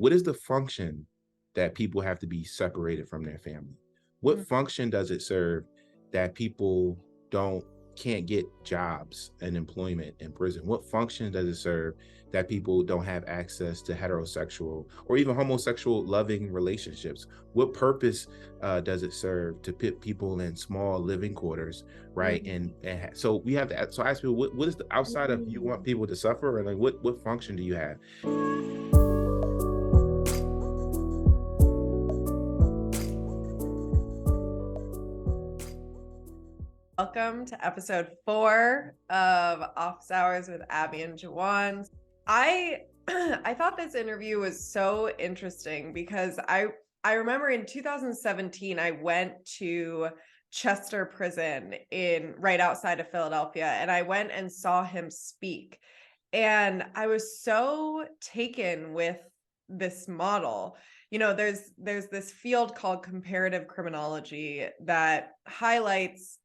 what is the function that people have to be separated from their family? What function does it serve that people can't get jobs and employment in prison? What function does it serve that people don't have access to heterosexual or even homosexual loving relationships? What purpose does it serve to put people in small living quarters, right? And so we have to. So I ask people, what is the outside of you want people to suffer, and like what function do you have? Welcome to episode 4 of Office Hours with Abbie and Juwan. I thought this interview was so interesting because I remember in 2017 I went to Chester Prison right outside of Philadelphia, and I went and saw him speak. And I was so taken with this model. You know, there's this field called comparative criminology that highlights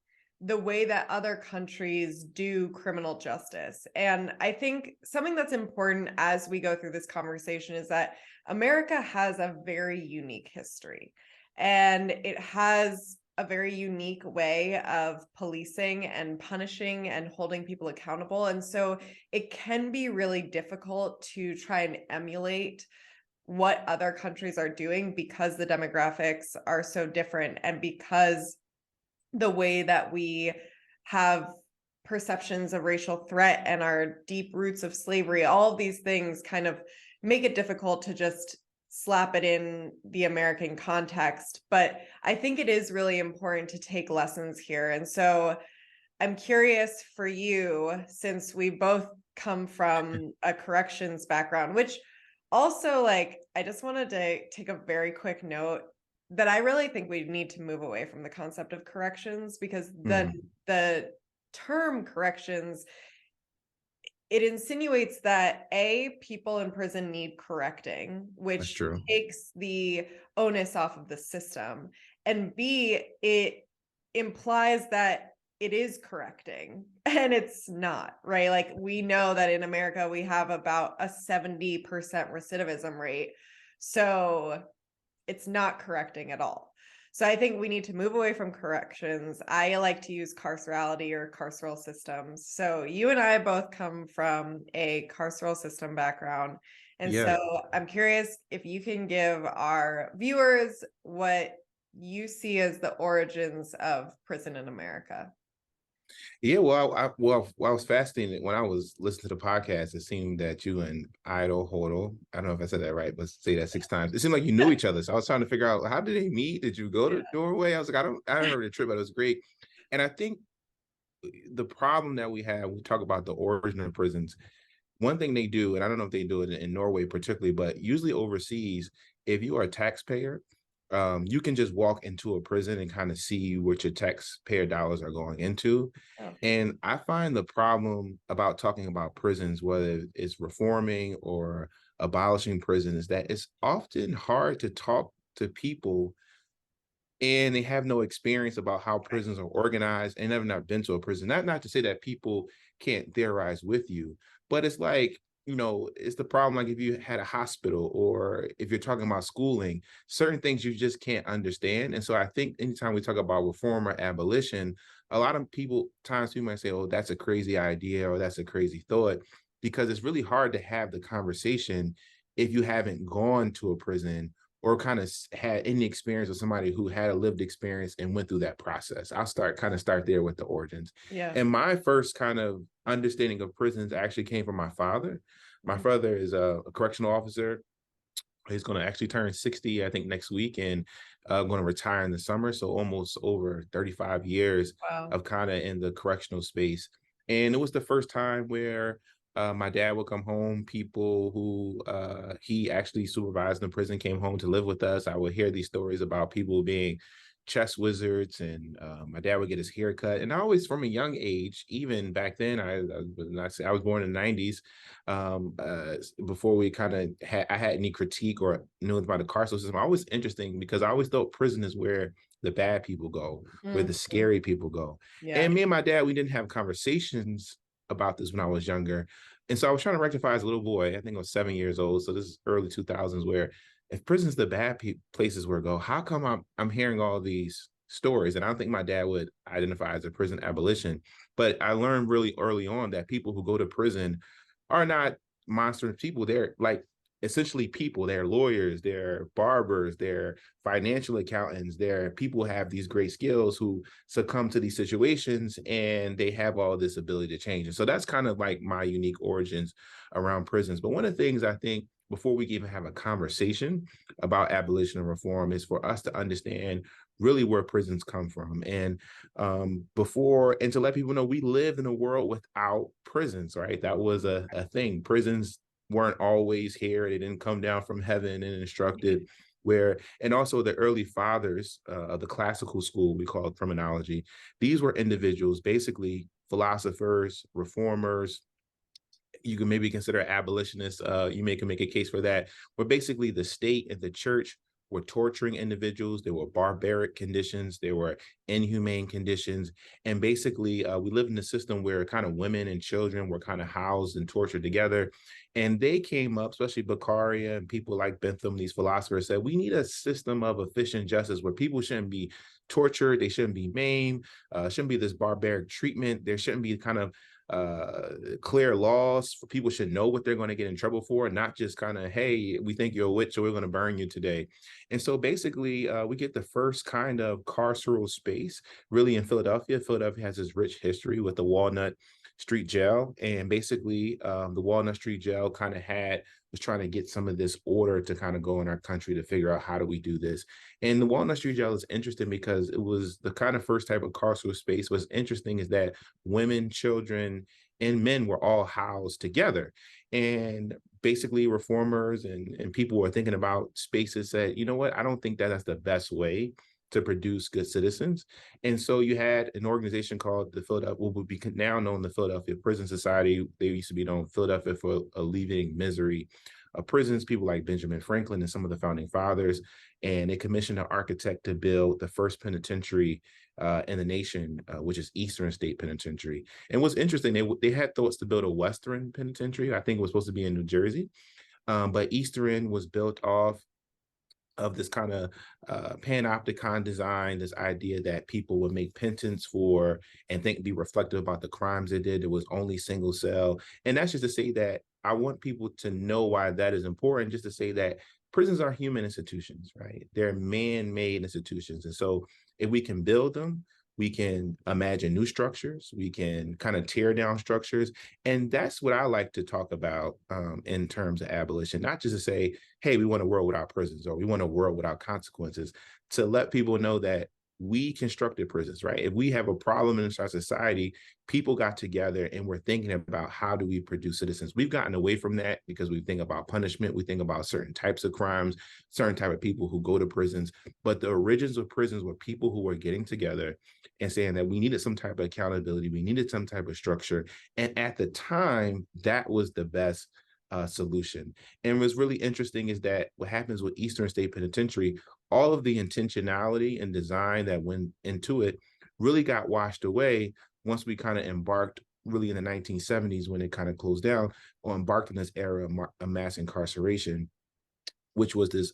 the way that other countries do criminal justice. And I think something that's important as we go through this conversation is that America has a very unique history, and it has a very unique way of policing and punishing and holding people accountable. And so it can be really difficult to try and emulate what other countries are doing because the demographics are so different, and because the way that we have perceptions of racial threat and our deep roots of slavery, all of these things kind of make it difficult to just slap it in the American context. But I think it is really important to take lessons here. And so I'm curious for you, since we both come from a corrections background, which also, like, I just wanted to take a very quick note that I really think we need to move away from the concept of corrections, because the term corrections, it insinuates that people in prison need correcting, which takes the onus off of the system, and B, it implies that it is correcting, and it's not, right? Like, we know that in America we have about a 70% recidivism rate, so it's not correcting at all. So I think we need to move away from corrections. I like to use carcerality or carceral systems. So you and I both come from a carceral system background. And so I'm curious if you can give our viewers what you see as the origins of prison in America. Yeah, well, I was fascinated when I was listening to the podcast. It seemed that you and Idol Hodel, I don't know if I said that right, but say that 6 times. It seemed like you knew each other. So I was trying to figure out, how did they meet? Did you go to Norway? I was like, I heard the trip, but it was great. And I think the problem that we have, we talk about the origin of prisons. One thing they do, and I don't know if they do it in Norway particularly, but usually overseas, if you are a taxpayer, you can just walk into a prison and kind of see what your taxpayer dollars are going into. And I find the problem about talking about prisons, whether it's reforming or abolishing prisons, is that it's often hard to talk to people and they have no experience about how prisons are organized and never not been to a prison. Not to say that people can't theorize with you, but it's like, it's the problem. Like if you had a hospital or if you're talking about schooling, certain things you just can't understand. And so I think anytime we talk about reform or abolition, a lot of times might say, oh, that's a crazy idea or that's a crazy thought, because it's really hard to have the conversation if you haven't gone to a prison or kind of had any experience with somebody who had a lived experience and went through that process. I'll start there with the origins. And my first kind of understanding of prisons actually came from my father. My father is a correctional officer. He's going to actually turn 60, I think, next week, and going to retire in the summer. So almost over 35 years of kind of in the correctional space. And it was the first time where my dad would come home. People who he actually supervised in the prison came home to live with us. I would hear these stories about people being chess wizards, and my dad would get his hair cut. And I always, from a young age, even back then, I was born in the 90s, before we kind of I had any critique or knew about the carceral system. I was interesting because I always thought prison is where the bad people go, where the scary people go. And me and my dad, we didn't have conversations about this when I was younger, And so I was trying to rectify as a little boy. I think I was 7 years old. So this is early 2000s, where if prison's the bad places where to go, how come I'm hearing all these stories? And I don't think my dad would identify as a prison abolition, but I learned really early on that people who go to prison are not monster people. They're like essentially people. They're lawyers, they're barbers, they're financial accountants, they're people who have these great skills who succumb to these situations, and they have all this ability to change. And so that's kind of like my unique origins around prisons. But one of the things I think before we even have a conversation about abolition and reform is for us to understand really where prisons come from. And to let people know we lived in a world without prisons, right? That was a thing. Prisons weren't always here. They didn't come down from heaven and instructed where, and also the early fathers of the classical school, we call it criminology. These were individuals, basically philosophers, reformers. You can maybe consider abolitionists. You can make a case for that, where basically the state and the church were torturing individuals. There were barbaric conditions. There were inhumane conditions. And basically, we lived in a system where kind of women and children were kind of housed and tortured together. And they came up, especially Beccaria and people like Bentham, these philosophers said, we need a system of efficient justice where people shouldn't be tortured. They shouldn't be maimed. Shouldn't be this barbaric treatment. There shouldn't be kind of clear laws for people should know what they're going to get in trouble for, not just kind of, hey, we think you're a witch, so we're going to burn you today. And so basically, we get the first kind of carceral space really in Philadelphia. Philadelphia has this rich history with the Walnut Street Jail. And basically, the Walnut Street Jail kind of was trying to get some of this order to kind of go in our country to figure out how do we do this. And the Walnut Street Jail is interesting because it was the kind of first type of carceral space. What's interesting is that women, children, and men were all housed together. And basically reformers and people were thinking about spaces said, you know what, I don't think that that's the best way to produce good citizens. And so you had an organization called the Philadelphia, what would be now known the Philadelphia Prison Society. They used to be known Philadelphia for Alleviating Misery of Prisons, people like Benjamin Franklin and some of the founding fathers. And they commissioned an architect to build the first penitentiary in the nation, which is Eastern State Penitentiary. And what's interesting, they had thoughts to build a Western penitentiary. I think it was supposed to be in New Jersey, but Eastern was built off of this kind of panopticon design, this idea that people would make penance for and be reflective about the crimes they did. It was only single cell. And that's just to say that I want people to know why that is important, just to say that prisons are human institutions, right? They're man-made institutions. And so if we can build them, we can imagine new structures, we can kind of tear down structures. And that's what I like to talk about in terms of abolition, not just to say, hey, we want a world without prisons or we want a world without consequences, to let people know that we constructed prisons, right? If we have a problem in our society, people got together and we're thinking about how do we produce citizens. We've gotten away from that because we think about punishment, we think about certain types of crimes, certain type of people who go to prisons. But the origins of prisons were people who were getting together and saying that we needed some type of accountability, we needed some type of structure. And at the time, that was the best solution. And what's really interesting is that what happens with Eastern State Penitentiary, all of the intentionality and design that went into it really got washed away once we kind of embarked really in the 1970s when it kind of closed down, or embarked in this era of mass incarceration, which was this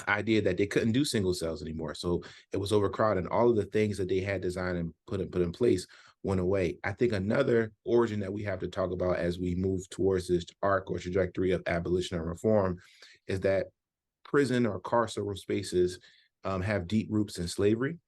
idea that they couldn't do single cells anymore. So it was overcrowded, and all of the things that they had designed and put in place went away. I think another origin that we have to talk about as we move towards this arc or trajectory of abolition and reform is that prison or carceral spaces have deep roots in slavery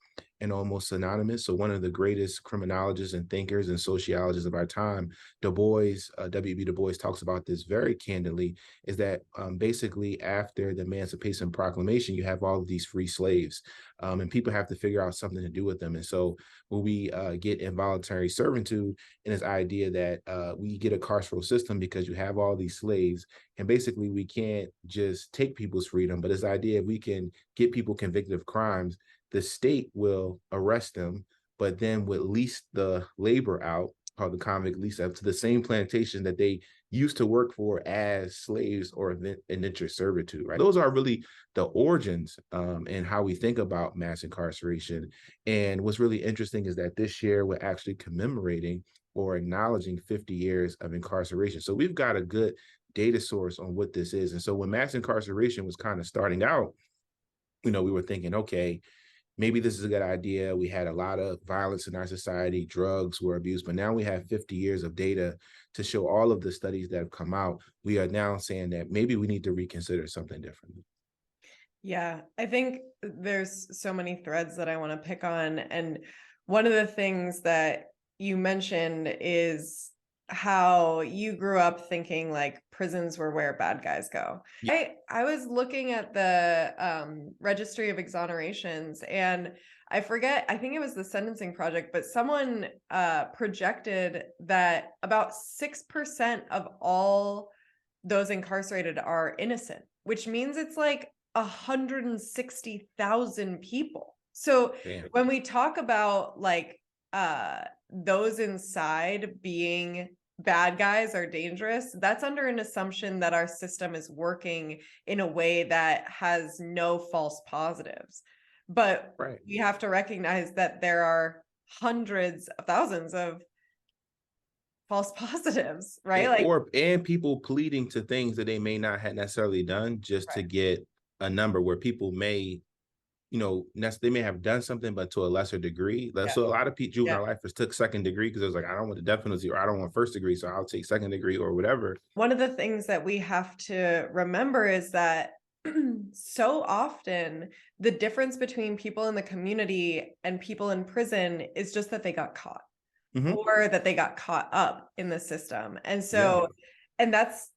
and almost synonymous. So one of the greatest criminologists and thinkers and sociologists of our time, Du Bois, W.B. Du Bois talks about this very candidly, is that basically after the Emancipation Proclamation, you have all of these free slaves and people have to figure out something to do with them. And so when we get involuntary servitude and this idea that we get a carceral system because you have all these slaves, and basically we can't just take people's freedom, but this idea we can get people convicted of crimes, the state will arrest them, but then would lease the labor out, called the convict lease out, to the same plantation that they used to work for as slaves or indentured servitude, right? Those are really the origins and how we think about mass incarceration. And what's really interesting is that this year we're actually commemorating or acknowledging 50 years of incarceration. So we've got a good data source on what this is. And so when mass incarceration was kind of starting out, we were thinking, okay, maybe this is a good idea. We had a lot of violence in our society, drugs were abused, but now we have 50 years of data to show all of the studies that have come out. We are now saying that maybe we need to reconsider something different. Yeah, I think there's so many threads that I want to pick on. And one of the things that you mentioned is how you grew up thinking like prisons were where bad guys go. I was looking at the registry of exonerations, and I forget, I think it was the Sentencing Project, but someone projected that about 6% of all those incarcerated are innocent, which means it's like 160,000 people. So Damn. when we talk about like those inside being bad guys are dangerous, that's under an assumption that our system is working in a way that has no false positives. But Right. we have to recognize that there are hundreds of thousands of false positives, right? And people pleading to things that they may not have necessarily done just to get a number, where people may, they may have done something, but to a lesser degree. So a lot of juvenile lifers took second degree because it was like, I don't want the death penalty, or I don't want first degree, so I'll take second degree or whatever. One of the things that we have to remember is that so often the difference between people in the community and people in prison is just that they got caught. Or that they got caught up in the system. And so, and that's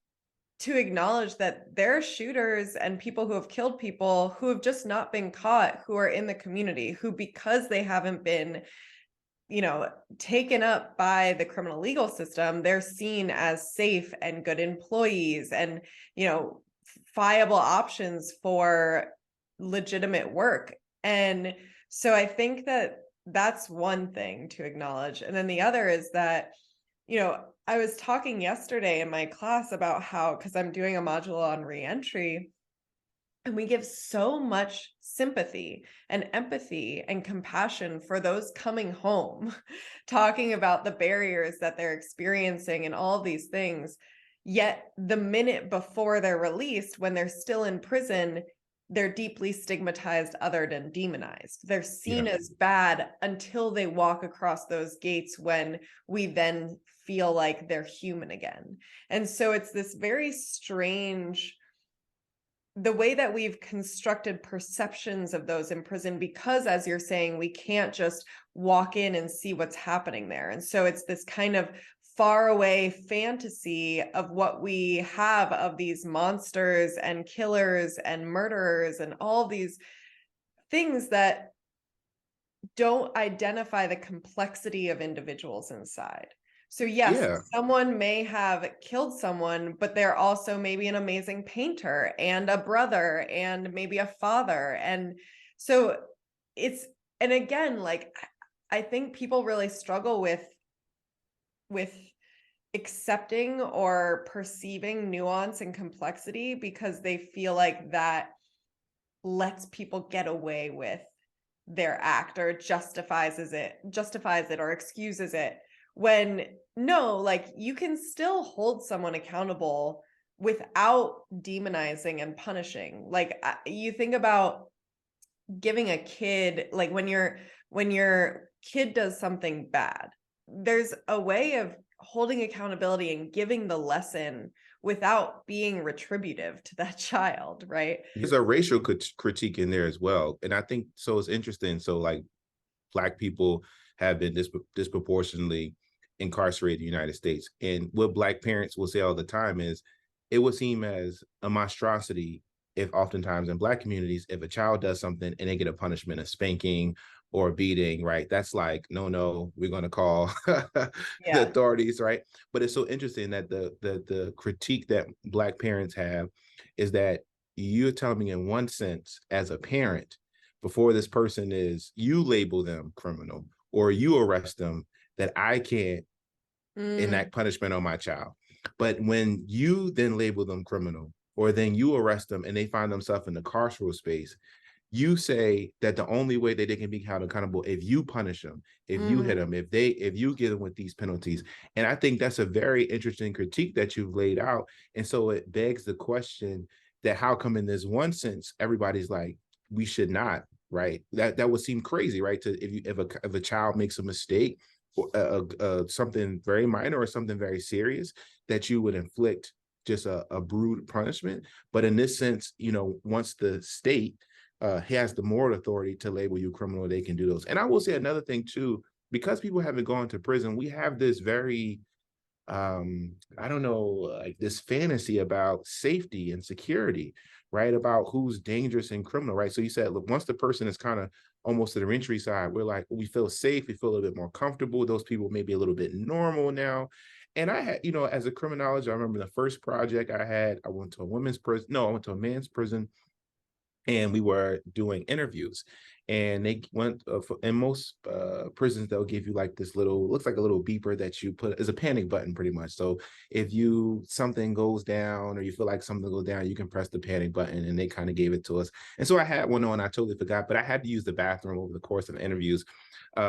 to acknowledge that there are shooters and people who have killed people who have just not been caught, who are in the community, who, because they haven't been, taken up by the criminal legal system, they're seen as safe and good employees and, viable options for legitimate work. And so I think that that's one thing to acknowledge. And then the other is that, I was talking yesterday in my class about how, because I'm doing a module on reentry, and we give so much sympathy and empathy and compassion for those coming home, talking about the barriers that they're experiencing and all of these things. Yet the minute before they're released, when they're still in prison, they're deeply stigmatized, othered, and demonized. They're seen as bad until they walk across those gates, when we then feel like they're human again. And so it's this very strange, the way that we've constructed perceptions of those in prison, because, as you're saying, we can't just walk in and see what's happening there. And so it's this kind of far away fantasy of what we have of these monsters and killers and murderers and all these things that don't identify the complexity of individuals inside. So yes, someone may have killed someone, but they're also maybe an amazing painter and a brother and maybe a father. And so and again, like, I think people really struggle with accepting or perceiving nuance and complexity, because they feel like that lets people get away with their act, or justifies it or excuses it, when no, like, you can still hold someone accountable without demonizing and punishing. Like, you think about giving a kid, like, when your kid does something bad, there's a way of holding accountability and giving the lesson without being retributive to that child, right? There's a racial critique in there as well. And I think, so it's interesting. So like, Black people have been disproportionately incarcerated in the United States. And what Black parents will say all the time is, it would seem as a monstrosity if oftentimes in Black communities, if a child does something and they get a punishment, a spanking or a beating, right? That's like, no, we're going to call the authorities, right? But it's so interesting that the critique that Black parents have is that you're telling me, in one sense, as a parent, before this person you label them criminal or you arrest them, that I can't enact punishment on my child. But when you then label them criminal, or then you arrest them and they find themselves in the carceral space, you say that the only way that they can be held accountable if you punish them, if you hit Mm, them, if you get them with these penalties. And I think that's a very interesting critique that you've laid out. And so it begs the question that how come in this one sense everybody's like, we should not, right? That would seem crazy, right? To if a child makes a mistake, or something very minor or something very serious, that you would inflict just a brutal punishment. But in this sense, once the state has the moral authority to label you criminal, they can do those. And I will say another thing too, because people haven't gone to prison, we have this very I don't know, like this fantasy about safety and security, right? About who's dangerous and criminal, right? So you said, look, once the person is kind of almost to the entry side, we're like, we feel safe, we feel a little bit more comfortable. Those people may be a little bit normal now. And I had, as a criminologist, I remember the first project I had, I went to a women's prison. No, I went to a man's prison, and we were doing interviews, and they went in most prisons, they'll give you like this little, looks like a little beeper that you put as a panic button pretty much. So if something goes down or you feel like something goes down, you can press the panic button, and they kind of gave it to us. And so I had one on, I totally forgot, but I had to use the bathroom over the course of interviews.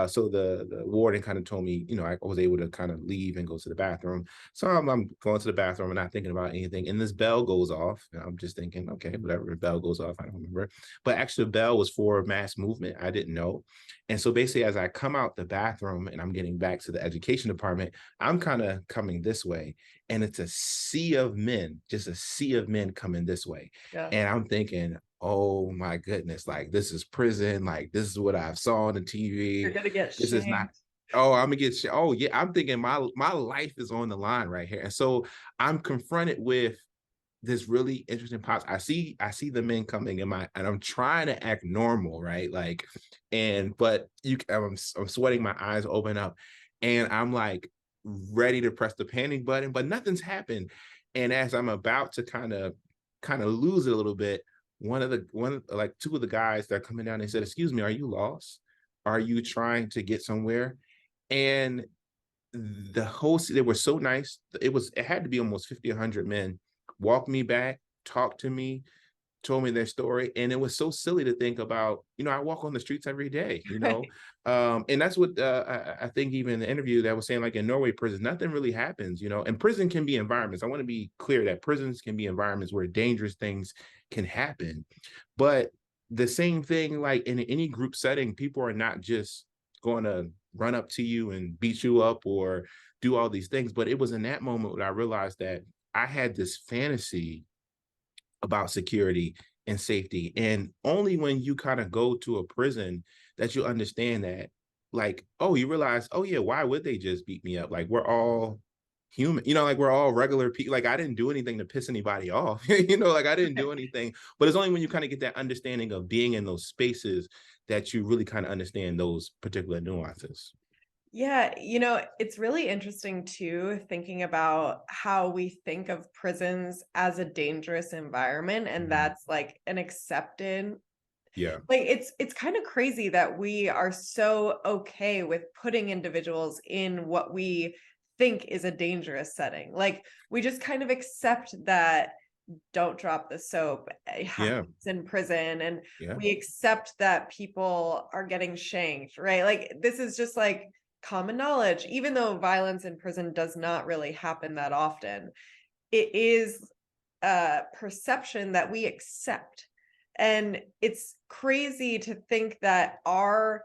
So the warden kind of told me, I was able to kind of leave and go to the bathroom. So I'm going to the bathroom and not thinking about anything. And this bell goes off. And I'm just thinking, okay, whatever, the bell goes off. I don't remember. But actually, the bell was for mass movement. I didn't know. And so basically, as I come out the bathroom and I'm getting back to the education department, I'm kind of coming this way. And it's a sea of men, just a sea of men coming this way. yeah. And I'm thinking, oh my goodness, like this is prison. Like this is what I saw on the You're TV. gonna get This is not. shanked. Oh, I'm gonna get. Oh yeah, I'm thinking my life is on the line right here, and so I'm confronted with this really interesting pops. I see the men coming in and I'm trying to act normal, right? Like, but I'm sweating, my eyes open up, and I'm like ready to press the panic button, but nothing's happened. And as I'm about to kind of lose it a little bit, like two of the guys that are coming down, they said, "Excuse me, are you lost? Are you trying to get somewhere?" And the host, they were so nice. It had to be almost 50, 100 men walked me back, talked to me, told me their story. And it was so silly to think about, I walk on the streets every day, Right. and that's what I think even in the interview that was saying, like in Norway prisons, nothing really happens, and prison can be environments. I want to be clear that prisons can be environments where dangerous things can happen. But the same thing, like in any group setting, people are not just going to run up to you and beat you up or do all these things. But it was in that moment when I realized that I had this fantasy about security and safety. And only when you kind of go to a prison that you understand that, like, oh, you realize, oh yeah, why would they just beat me up? Like we're all human, like we're all regular people. Like I didn't do anything to piss anybody off, like I didn't do anything. But it's only when you kind of get that understanding of being in those spaces that you really kind of understand those particular nuances. Yeah, it's really interesting too, thinking about how we think of prisons as a dangerous environment, and Mhm. that's like an accepted, Yeah. like it's kind of crazy that we are so okay with putting individuals in what we think is a dangerous setting. Like we just kind of accept that don't drop the soap, it Yeah. happens in prison, and Yeah. we accept that people are getting shanked, right? Like this is just like common knowledge, even though violence in prison does not really happen that often. It is a perception that we accept. And it's crazy to think that our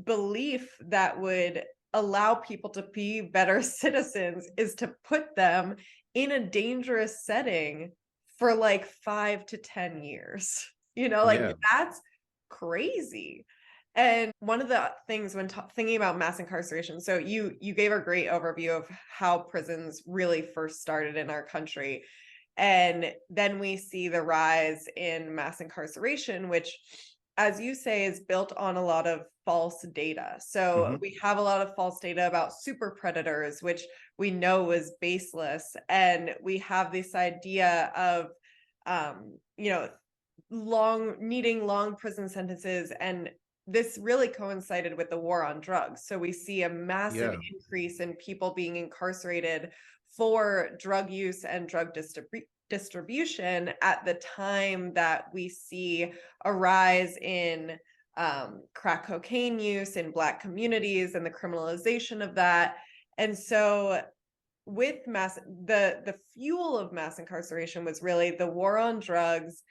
belief that would allow people to be better citizens is to put them in a dangerous setting for like 5 to 10 years. Like Yeah. that's crazy. And one of the things when thinking about mass incarceration, so you gave a great overview of how prisons really first started in our country, and then we see the rise in mass incarceration, which, as you say, is built on a lot of false data. So Hmm. we have a lot of false data about super predators, which we know is baseless. And we have this idea of, um, you know, needing long prison sentences. And this really coincided with the war on drugs. So we see a massive Yeah. increase in people being incarcerated for drug use and drug distribution at the time that we see a rise in crack cocaine use in Black communities and the criminalization of that. And so with the fuel of mass incarceration was really the war on drugs,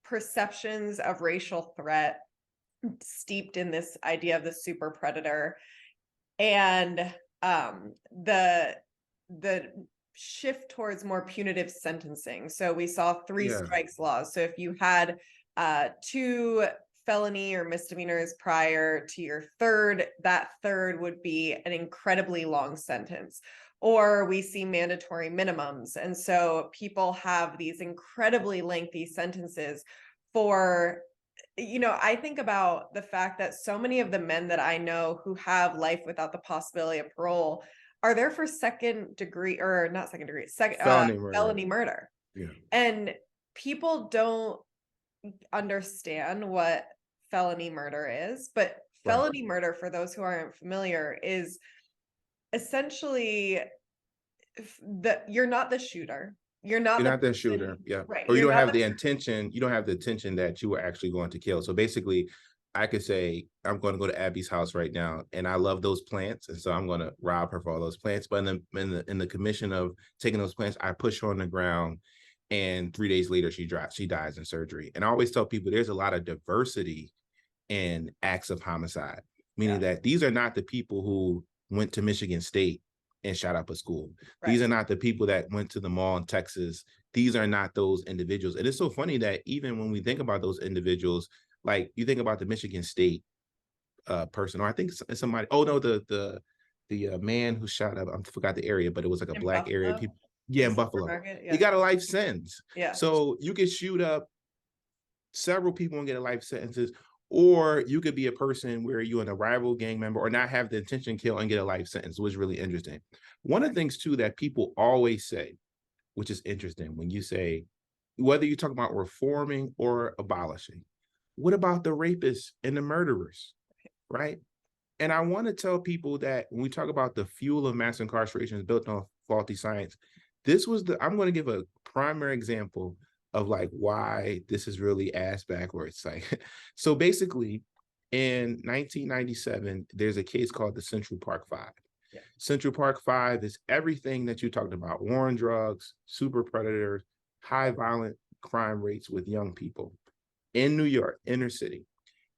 perceptions of racial threat steeped in this idea of the super predator, and the shift towards more punitive sentencing. So we saw three strikes laws. So if you had 2 felony or misdemeanors prior to your third, that third would be an incredibly long sentence. Or we see mandatory minimums. And so people have these incredibly lengthy sentences for, I think about the fact that so many of the men that I know who have life without the possibility of parole are there for second degree, or not second degree, felony murder. Yeah. And people don't understand what felony murder is, but felony murder, for those who aren't familiar, is essentially you're not the shooter. You're not the shooter. Yeah. Right. Or you don't have the intention. You don't have the intention that you were actually going to kill. So basically, I could say, I'm going to go to Abbie's house right now, and I love those plants, and so I'm going to rob her for all those plants. But in the commission of taking those plants, I push her on the ground, and 3 days later, she dies in surgery. And I always tell people there's a lot of diversity in acts of homicide, meaning that these are not the people who went to Michigan State and shot up a school. These are not the people that went to the mall in Texas. These are not those individuals. And it's so funny that even when we think about those individuals, like you think about the Michigan State person, or I think somebody, the man who shot up, I forgot the area, but it was like a in Black Buffalo? Area. In Buffalo. He got a life sentence. Yeah. So you could shoot up several people and get a life sentences, or you could be a person where you're a rival gang member or not have the intention to kill and get a life sentence, which is really interesting. One of the things too that people always say, which is interesting, when you say, whether you talk about reforming or abolishing, what about the rapists and the murderers, right? And I want to tell people that when we talk about the fuel of mass incarceration is built on faulty science, I'm going to give a primary example of like why this is really ass backwards. Like, so basically in 1997, there's a case called the Central Park Five. Yeah. Central Park Five is everything that you talked about: war on drugs, super predators, high violent crime rates with young people in New York, inner city.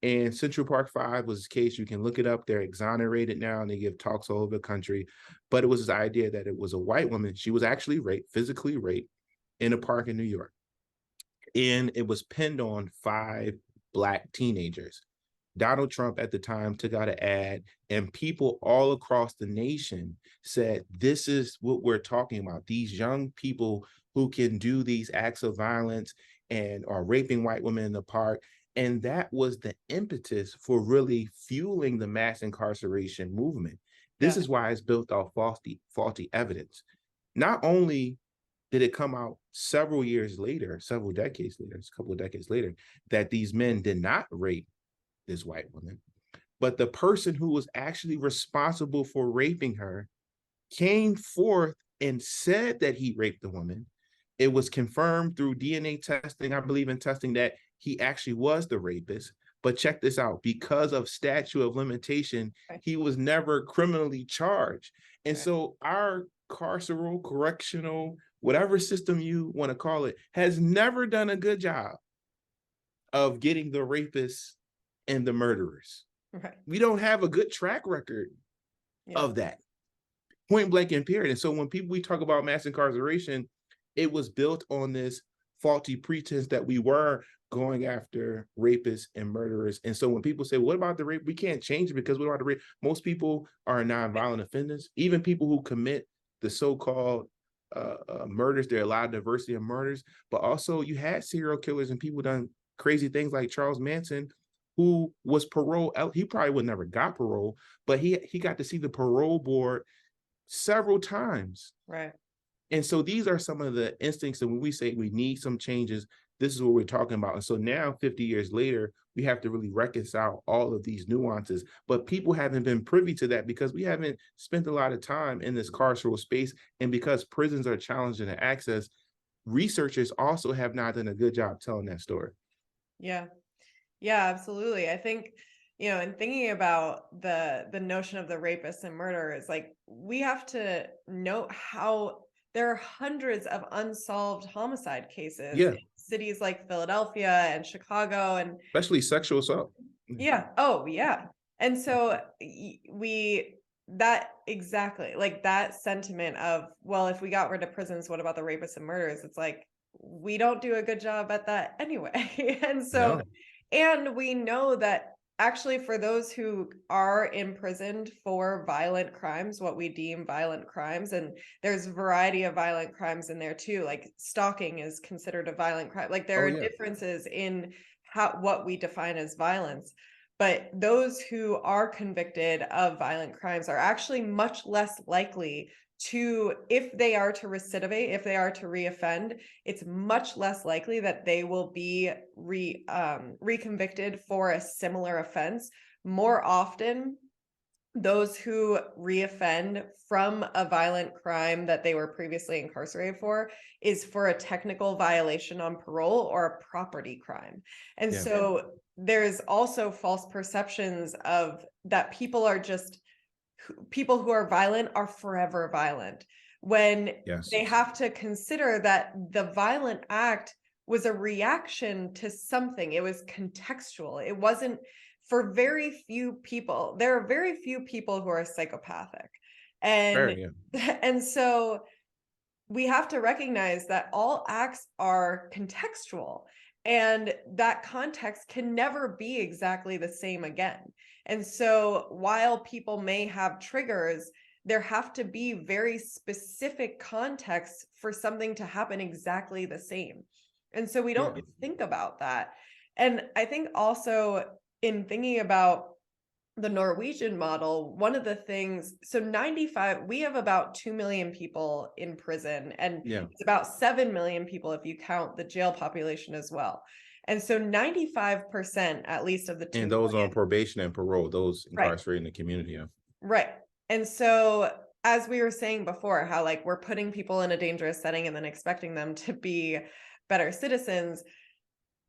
And Central Park Five was a case, you can look it up, they're exonerated now and they give talks all over the country. But it was this idea that it was a white woman, she was actually raped, physically raped in a park in New York. And it was pinned on 5 Black teenagers. Donald Trump at the time took out an ad, and people all across the nation said, this is what we're talking about. These young people who can do these acts of violence and are raping white women in the park. And that was the impetus for really fueling the mass incarceration movement. This is why it's built off faulty evidence. Not only did it come out several years later, a couple of decades later, that these men did not rape this white woman, but the person who was actually responsible for raping her came forth and said that he raped the woman. It was confirmed through DNA testing, I believe in testing, that he actually was the rapist. But check this out, because of statute of limitation, he was never criminally charged. And so our carceral, correctional, whatever system you want to call it, has never done a good job of getting the rapists and the murderers. Right. We don't have a good track record of that, point blank and period. And so when we talk about mass incarceration, it was built on this faulty pretense that we were going after rapists and murderers. And so when people say, what about the rape? We can't change it because we don't have the rape. Most people are nonviolent offenders. Even people who commit the so-called murders, there are a lot of diversity of murders, but also you had serial killers and people done crazy things like Charles Manson, who was parole. He probably would never got parole, but he got to see the parole board several times. Right. And so these are some of the instincts that when we say we need some changes, this is what we're talking about. And so now, 50 years later, we have to really reconcile all of these nuances. But people haven't been privy to that because we haven't spent a lot of time in this carceral space. And because prisons are challenging to access, researchers also have not done a good job telling that story. Yeah. Yeah, absolutely. I think, in thinking about the notion of the rapist and murderers, like we have to note how there are hundreds of unsolved homicide cases Yeah, in cities like Philadelphia and Chicago and especially sexual assault. yeah. Oh, yeah. And so we that exactly like that sentiment of, well, if we got rid of prisons, what about the rapists and murderers? It's like we don't do a good job at that anyway. And so, No. and we know that actually for those who are imprisoned for violent crimes, what we deem violent crimes, and there's a variety of violent crimes in there too, like stalking is considered a violent crime. Like there Oh are yeah. differences in what we define as violence. But those who are convicted of violent crimes are actually much less likely to, if they are to recidivate, if they are to reoffend, it's much less likely that they will be reconvicted for a similar offense. More often, those who reoffend from a violent crime that they were previously incarcerated for is for a technical violation on parole or a property crime. And Yeah. so there's also false perceptions of that people who are violent are forever violent, when Yes. they have to consider that the violent act was a reaction to something. It was contextual. It wasn't for very few people. There are very few people who are psychopathic. And Very, and so we have to recognize that all acts are contextual and that context can never be exactly the same again. And so while people may have triggers, there have to be very specific contexts for something to happen exactly the same. And so we don't think about that. And I think also in thinking about the Norwegian model, one of the things, so 95, we have about 2 million people in prison, and yeah. it's about 7 million people if you count the jail population as well. And so 95%, at least of the 2 And those million, on probation and parole, those right, incarcerated in the community. Yeah. right. And so as we were saying before, how like we're putting people in a dangerous setting and then expecting them to be better citizens,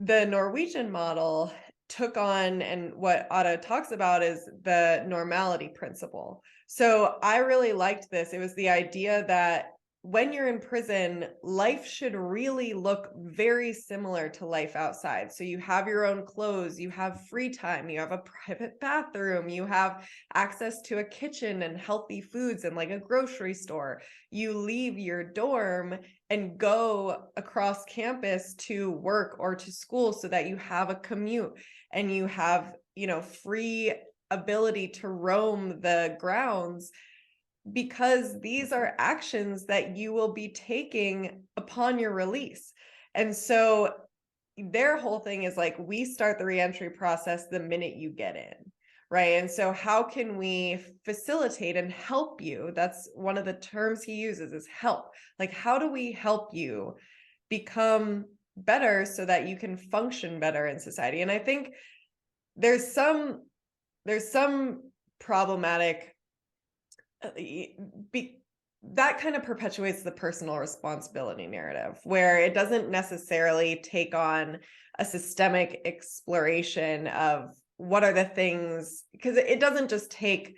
the Norwegian model took on, and what Otto talks about is the normality principle. So I really liked this. It was the idea that when you're in prison, life should really look very similar to life outside. So you have your own clothes, you have free time, you have a private bathroom, you have access to a kitchen and healthy foods and like a grocery store. You leave your dorm and go across campus to work or to school so that you have a commute and you have, free ability to roam the grounds, because these are actions that you will be taking upon your release. And so their whole thing is like, we start the reentry process the minute you get in. Right. And so how can we facilitate and help you? That's one of the terms he uses, is help. Like, how do we help you become better so that you can function better in society? And I think there's some problematic that kind of perpetuates the personal responsibility narrative, where it doesn't necessarily take on a systemic exploration of what are the things, because it doesn't just take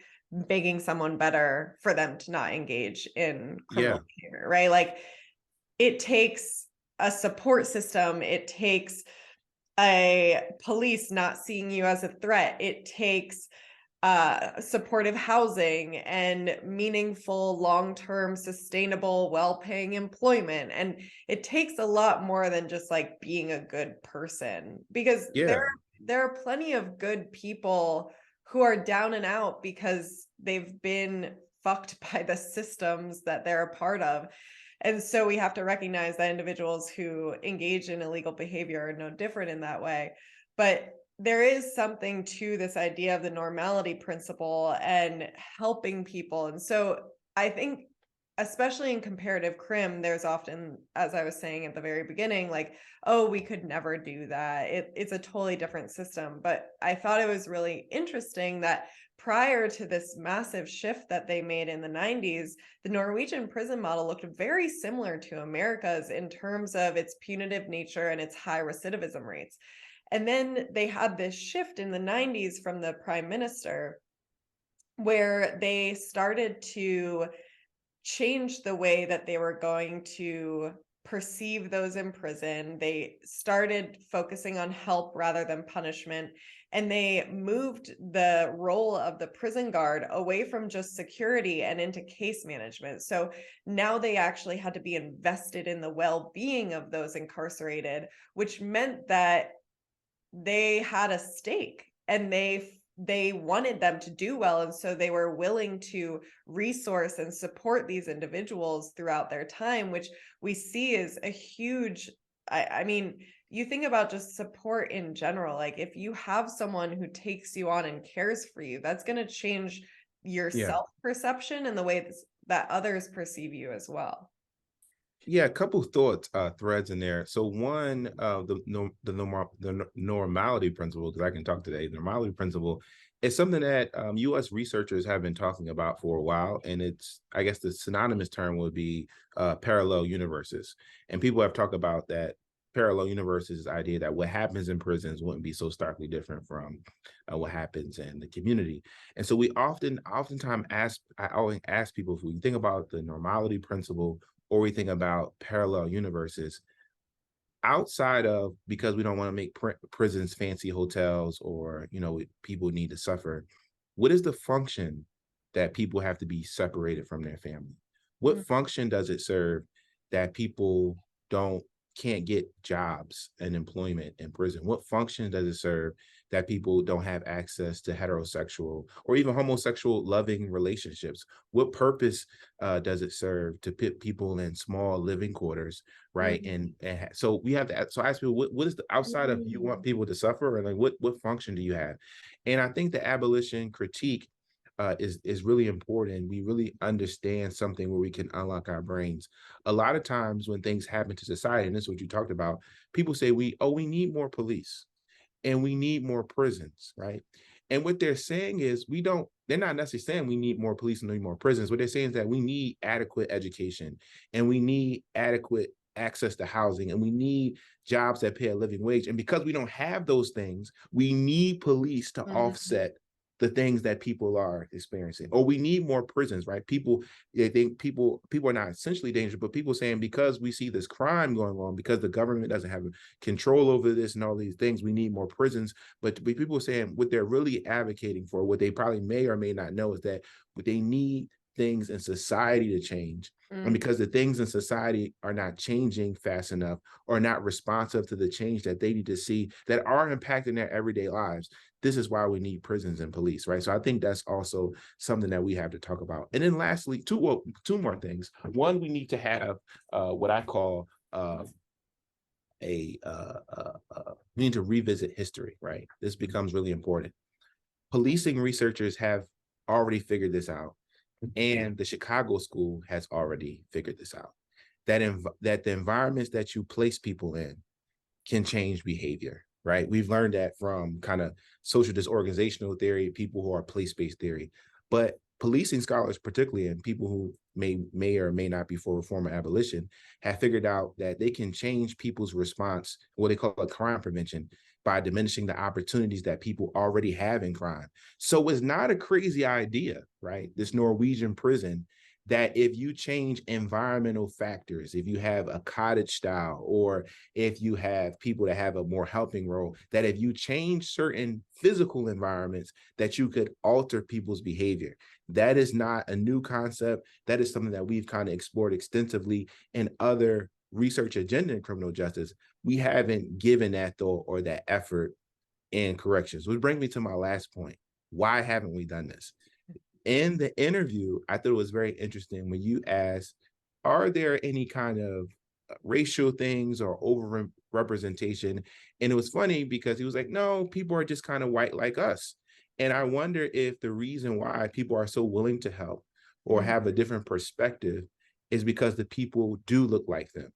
making someone better for them to not engage in criminal behavior, right? Like it takes a support system, it takes a police not seeing you as a threat, it takes supportive housing and meaningful, long-term, sustainable, well-paying employment. And it takes a lot more than just like being a good person, because there are plenty of good people who are down and out because they've been fucked by the systems that they're a part of. And so we have to recognize that individuals who engage in illegal behavior are no different in that way. But there is something to this idea of the normality principle and helping people. And so I think especially in comparative crim, there's often, as I was saying at the very beginning, like, oh, we could never do that. It's a totally different system. But I thought it was really interesting that prior to this massive shift that they made in the 90s, the Norwegian prison model looked very similar to America's in terms of its punitive nature and its high recidivism rates. And then they had this shift in the 90s from the prime minister where they started to change the way that they were going to perceive those in prison. They started focusing on help rather than punishment. And they moved the role of the prison guard away from just security and into case management. So now they actually had to be invested in the well being of those incarcerated, which meant that they had a stake and they wanted them to do well, and so they were willing to resource and support these individuals throughout their time, which we see is a huge, I mean, you think about just support in general, like if you have someone who takes you on and cares for you, that's going to change your Yeah. self perception and the way that others perceive you as well. Yeah, a couple thoughts, threads in there. So one, the normality principle, because I can talk today. The normality principle is something that U.S. researchers have been talking about for a while, and it's, I guess, the synonymous term would be parallel universes. And people have talked about that parallel universes idea that what happens in prisons wouldn't be so starkly different from what happens in the community. And so we oftentimes I always ask people, if we think about the normality principle or we think about parallel universes, outside of, because we don't want to make prisons fancy hotels, or people need to suffer, what is the function that people have to be separated from their family? What Mm. function does it serve that people don't can't get jobs and employment in prison? What function does it serve that people don't have access to heterosexual or even homosexual loving relationships? What purpose does it serve to put people in small living quarters, right? Mhm. So we have to, so I ask people, what is the, outside of, you want Mm. people to suffer, and like what function do you have? And I think the abolition critique is really important. We really understand something where we can unlock our brains. A lot of times when things happen to society, and this is what you talked about, people say we need more police and we need more prisons, right? And what they're saying is they're not necessarily saying we need more police and need more prisons. What they're saying is that we need adequate education and we need adequate access to housing and we need jobs that pay a living wage. And because we don't have those things, we need police to Mhm. offset the things that people are experiencing. Or we need more prisons, right? They think people are not essentially dangerous, but people saying, because we see this crime going on, because the government doesn't have control over this and all these things, we need more prisons. But people are saying what they're really advocating for, what they probably may or may not know, is that they need things in society to change. And Mhm. because the things in society are not changing fast enough or not responsive to the change that they need to see that are impacting their everyday lives, this is why we need prisons and police, right? So I think that's also something that we have to talk about. And then lastly, two more things. One, we need to have what I call we need to revisit history, right? This becomes really important. Policing researchers have already figured this out, and the Chicago school has already figured this out. That the environments that you place people in can change behavior, right? We've learned that from kind of social disorganizational theory, people who are place-based theory. But policing scholars, particularly, and people who may or may not be for reform or abolition, have figured out that they can change people's response, what they call a crime prevention, by diminishing the opportunities that people already have in crime. So it's not a crazy idea, right? This Norwegian prison, that if you change environmental factors, if you have a cottage style, or if you have people that have a more helping role, that if you change certain physical environments, that you could alter people's behavior. That is not a new concept. That is something that we've kind of explored extensively in other research agenda in criminal justice. We haven't given that thought or that effort in corrections, which brings me to my last point. Why haven't we done this? In the interview, I thought it was very interesting when you asked, are there any kind of racial things or over representation? And it was funny because he was like, no, people are just kind of white like us. And I wonder if the reason why people are so willing to help or Mhm. have a different perspective is because the people do look like them.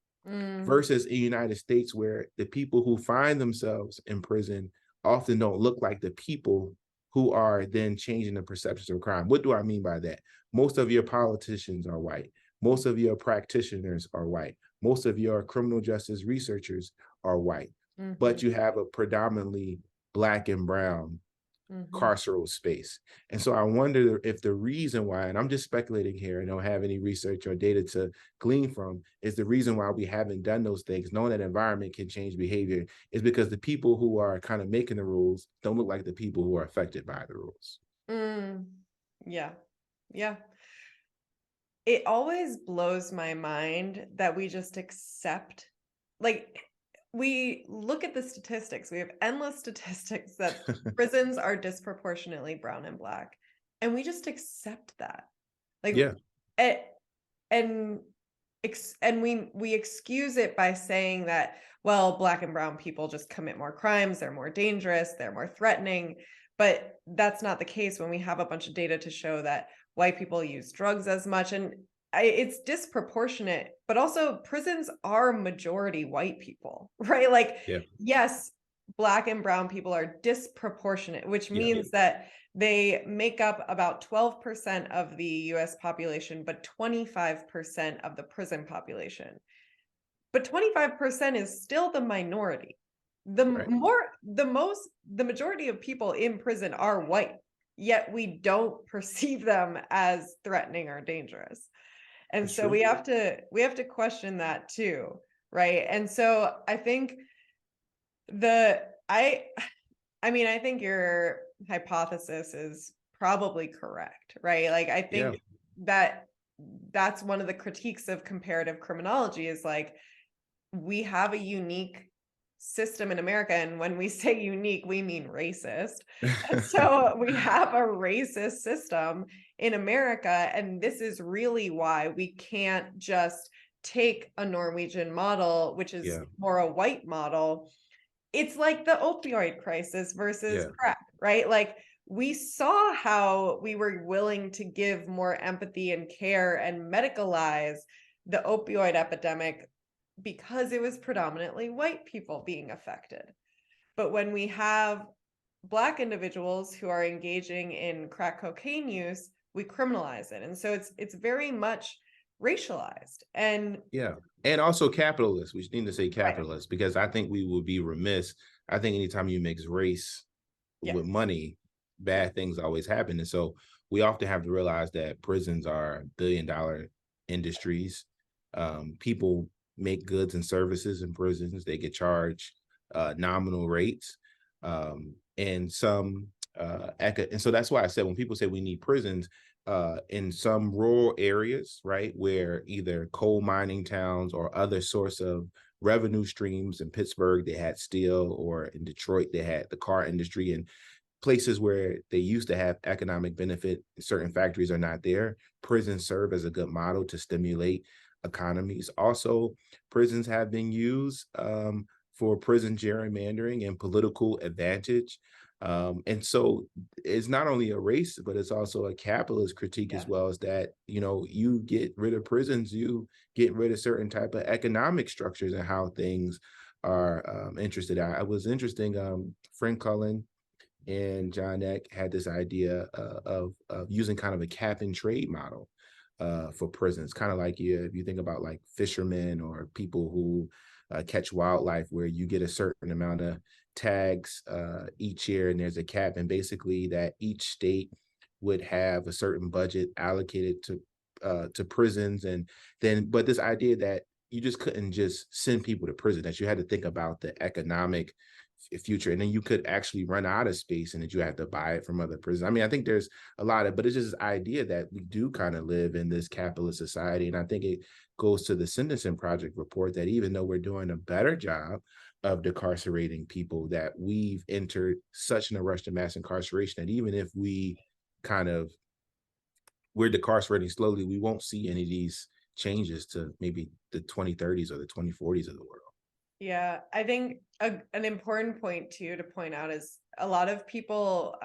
Versus in the United States, where the people who find themselves in prison often don't look like the people who are then changing the perceptions of crime. What do I mean by that? Most of your politicians are white. Most of your practitioners are white. Most of your criminal justice researchers are white. But you have a predominantly Black and brown carceral space. And so I wonder if the reason why, and I'm just speculating here and don't have any research or data to glean from, is the reason why we haven't done those things, knowing that environment can change behavior, is because the people who are kind of making the rules don't look like the people who are affected by the rules. Yeah. Yeah. It always blows my mind that we just accept, like, we look at the statistics. We have endless statistics that prisons are disproportionately brown and Black, and we just accept that. Like, yeah, and we excuse it by saying that, well, Black and brown people just commit more crimes, they're more dangerous, they're more threatening. But that's not the case when we have a bunch of data to show that white people use drugs as much. And it's disproportionate, but also prisons are majority white people, right? Like, yeah, yes, Black and brown people are disproportionate, which yeah, means that they make up about 12% of the US population, but 25% of the prison population. But 25% is still the minority. The right. majority of people in prison are white, yet we don't perceive them as threatening or dangerous. And That's so true. we have to question that too, right? And so I think I think your hypothesis is probably correct, right? Like, I Yeah, think that that's one of the critiques of comparative criminology is like, we have a unique system in America. And when we say unique, we mean racist. And so we have a racist system in America. And this is really why we can't just take a Norwegian model, which is yeah, more a white model. It's like the opioid crisis versus yeah, crack, right? Like, we saw how we were willing to give more empathy and care and medicalize the opioid epidemic because it was predominantly white people being affected. But when we have Black individuals who are engaging in crack cocaine use, we criminalize it. And so it's very much racialized. And yeah. And also capitalist. We need to say right. capitalist, because I think we would be remiss. I think anytime you mix race Yeah. with money, bad things always happen. And so we often have to realize that prisons are billion-dollar industries. People make goods and services in prisons. They get charged nominal rates. And some and so that's why I said when people say we need prisons, in some rural areas, right, where either coal mining towns or other source of revenue streams. In Pittsburgh, they had steel, or in Detroit, they had the car industry, and places where they used to have economic benefit, certain factories are not there. Prisons serve as a good model to stimulate economies. Also, prisons have been used for prison gerrymandering and political advantage. And so it's not only a race, but it's also a capitalist critique Yeah. as well, as that, you get rid of prisons, you get rid of certain type of economic structures and how things are interested. I was interesting. Frank Cullen and John Eck had this idea of using kind of a cap and trade model for prisons, kind of like if you think about like fishermen or people who catch wildlife, where you get a certain amount of tags each year, and there's a cap, and basically that each state would have a certain budget allocated to prisons, and then but this idea that you just couldn't just send people to prison, that you had to think about the economic future, and then you could actually run out of space and that you have to buy it from other prisons. I mean, I think there's a lot of, but it's just this idea that we do kind of live in this capitalist society. And I think it goes to the Sentencing Project report that even though we're doing a better job of decarcerating people, that we've entered such an rush to mass incarceration that even if we're decarcerating slowly, we won't see any of these changes to maybe the 2030s or the 2040s of the world. Yeah, I think an important point too to point out is a lot of people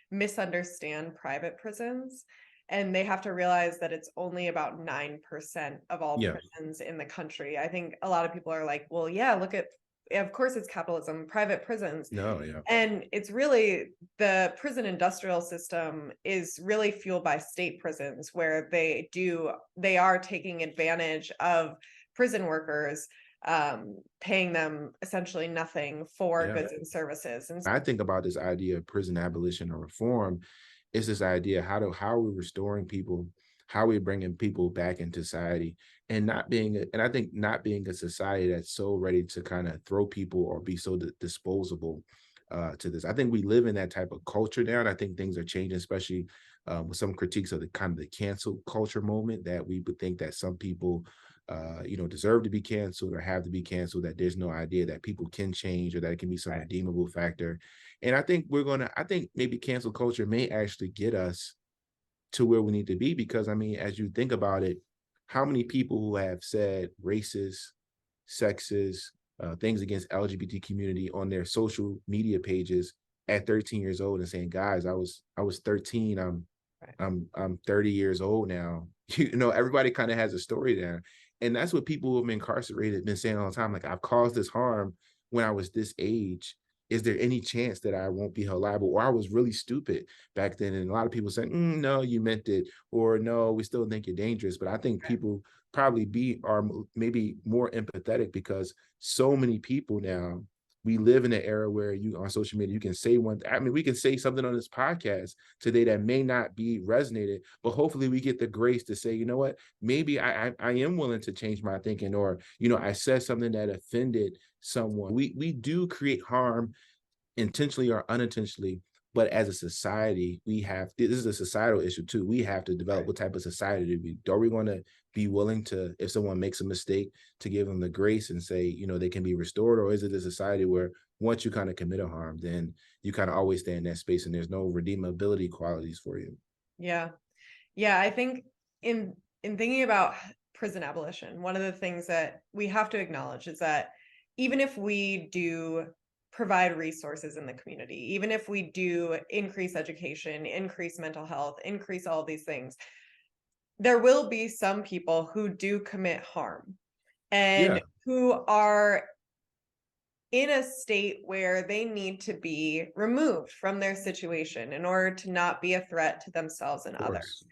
misunderstand private prisons. and they have to realize that it's only about 9% of all Yeah. prisons in the country. I think a lot of people are like, well, yeah, look at, of course it's capitalism, private prisons. No, yeah. And it's really, the prison industrial system is really fueled by state prisons, where they are taking advantage of prison workers, paying them essentially nothing for Yeah. goods and services. And I think about this idea of prison abolition or reform is this idea how are we restoring people, how are we bringing people back into society, and not being and I think not being a society that's so ready to kind of throw people or be so disposable to this. I think we live in that type of culture now, and I think things are changing, especially with some critiques of the kind of the cancel culture moment, that we would think that some people deserve to be canceled or have to be canceled, that there's no idea that people can change or that it can be some right, redeemable factor. And I think maybe cancel culture may actually get us to where we need to be, because I mean, as you think about it, how many people who have said racist, sexist, things against LGBT community on their social media pages at 13 years old and saying, guys, I was 13, right. I'm 30 years old now. Everybody kind of has a story there. And that's what people who have been incarcerated been saying all the time. Like, I've caused this harm when I was this age. Is there any chance that I won't be held liable? Or I was really stupid back then. And a lot of people saying, no, you meant it, or no, we still think you're dangerous. But I think people probably are maybe more empathetic, because so many people now, we live in an era where you on social media, you can say we can say something on this podcast today that may not be resonated, but hopefully we get the grace to say, you know what, maybe I am willing to change my thinking, or, I said something that offended someone. We do create harm intentionally or unintentionally. But as a society, this is a societal issue too. We have to develop what type of society to be. Are we going to be willing to, if someone makes a mistake, to give them the grace and say, they can be restored? Or is it a society where once you kind of commit a harm, then you kind of always stay in that space and there's no redeemability qualities for you? Yeah. Yeah. I think in thinking about prison abolition, one of the things that we have to acknowledge is that even if we do provide resources in the community, even if we do increase education, increase mental health, increase all these things, there will be some people who do commit harm Yeah, and who are in a state where they need to be removed from their situation in order to not be a threat to themselves and of course. others.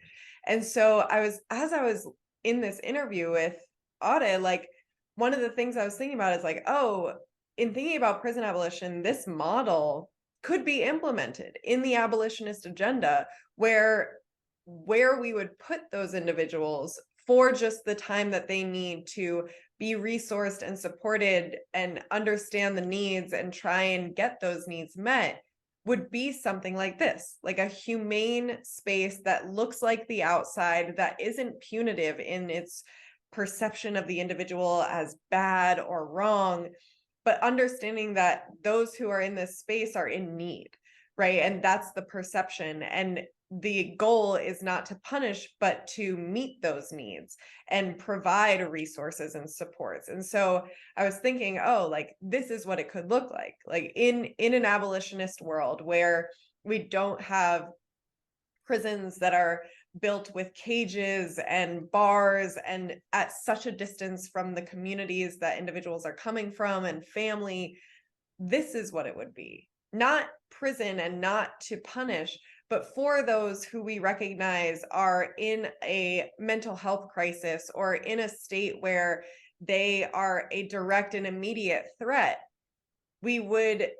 And so as I was in this interview with Audie, like, one of the things I was thinking about is like, oh, in thinking about prison abolition, this model could be implemented in the abolitionist agenda, where we would put those individuals for just the time that they need to be resourced and supported and understand the needs and try and get those needs met, would be something like this, like a humane space that looks like the outside, that isn't punitive in its perception of the individual as bad or wrong, but understanding that those who are in this space are in need, right? And that's the perception. And the goal is not to punish, but to meet those needs and provide resources and supports. And so I was thinking, oh, like, this is what it could look like in an abolitionist world where we don't have prisons that are built with cages and bars and at such a distance from the communities that individuals are coming from and family. This is what it would be. Not prison and not to punish, but for those who we recognize are in a mental health crisis or in a state where they are a direct and immediate threat, we would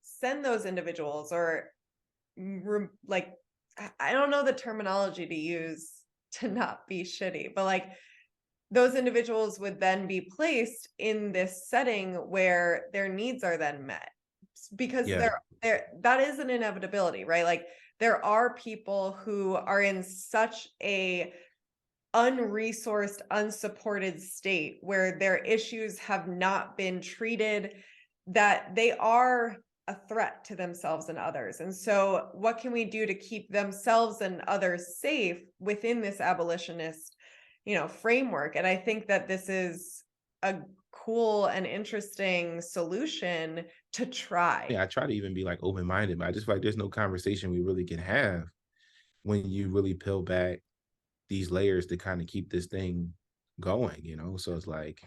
send those individuals, or like, I don't know the terminology to use to not be shitty, but like, those individuals would then be placed in this setting where their needs are then met, because Yeah, that is an inevitability, right? Like, there are people who are in such a unresourced, unsupported state where their issues have not been treated, that they are a threat to themselves and others. And so what can we do to keep themselves and others safe within this abolitionist framework? And I think that this is cool and interesting solution to try. Yeah, I try to even be like open-minded, but I just feel like there's no conversation we really can have when you really peel back these layers to kind of keep this thing going, you know? So it's like,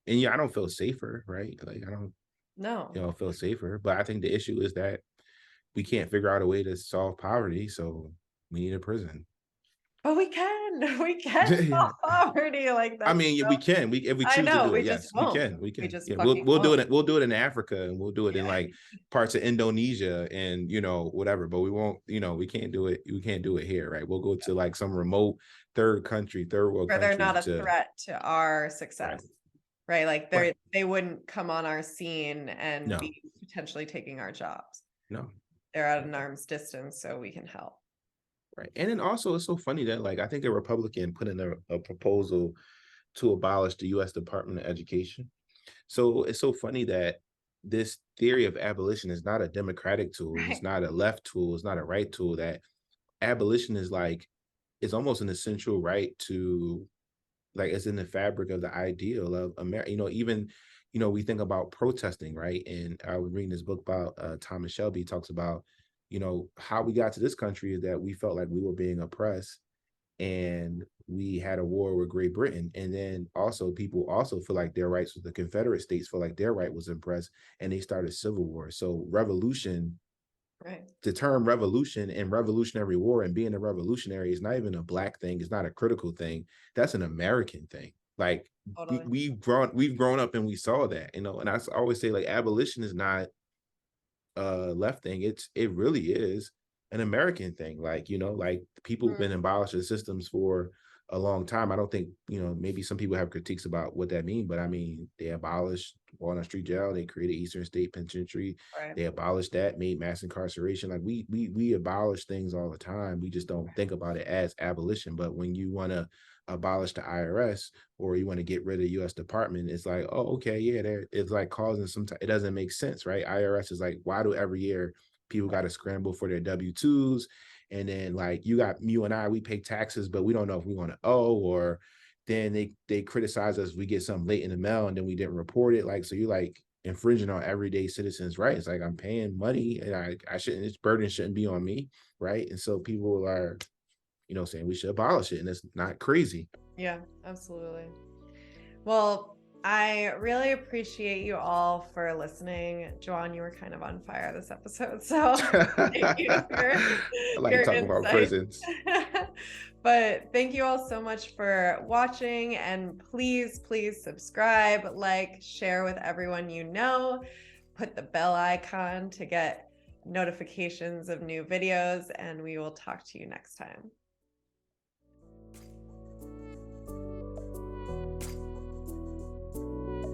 and yeah, I don't feel safer, right? Like I don't, No. feel safer. But I think the issue is that we can't figure out a way to solve poverty, so we need a prison. But we can solve poverty like I that. mean, yeah, we can. We if we I choose to know, do we it, just yes, we won't. can. We We can. just Yeah, fucking we'll do won't. it. We'll do it in Africa, and we'll do it in Yeah. like parts of Indonesia, and whatever. But we won't. We can't do it. We can't do it here, right? We'll go to like some remote third world Where they're country not a to threat to our right, success, right? Like right. they wouldn't come on our scene and No, be potentially taking our jobs. no, They're at an arm's distance, so we can help. right. And then also, it's so funny that like I think a Republican put in a proposal to abolish the U.S. Department of Education. So it's so funny that this theory of abolition is not a democratic tool. It's Right. not a left tool. It's not a right tool. That abolition is like, it's almost an essential right to, like, it's in the fabric of the ideal of America. Even, we think about protesting, right? And I was reading this book about Thomas Shelby. He talks about, how we got to this country is that we felt like we were being oppressed, and we had a war with Great Britain. And then also people also feel like their rights with the Confederate States feel like their right was oppressed, and they started civil war. So revolution, Right. the term revolution and revolutionary war and being a revolutionary is not even a black thing. It's not a critical thing. That's an American thing. Like Totally. we've grown up and we saw that, and I always say like abolition is not left thing. It really is an American thing. Like, like people have been Mhm. abolishing systems for a long time. I don't think, maybe some people have critiques about what that means, but I mean, they abolished Walnut Street Jail, they created Eastern State Penitentiary, Right. they abolished that, made mass incarceration. Like we abolish things all the time. We just don't think about it as abolition. But when you want to abolish the IRS or you want to get rid of the US Department, it's like, oh, okay, yeah, it's like causing it doesn't make sense, right? IRS is like, why do every year people got to scramble for their W-2s? And then like you and I, we pay taxes, but we don't know if we want to owe, or then they criticize us if we get something late in the mail and then we didn't report it. Like, so you like infringing on everyday citizens' rights. Like, I'm paying money and I shouldn't, this burden shouldn't be on me, right? And so people are, saying we should abolish it, and it's not crazy. Yeah, absolutely. Well, I really appreciate you all for listening. Juwan, you were kind of on fire this episode, so thank you for I like your talking about insight. prisons. But thank you all so much for watching, and please, please subscribe, like, share with everyone you know, put the bell icon to get notifications of new videos, and we will talk to you next time.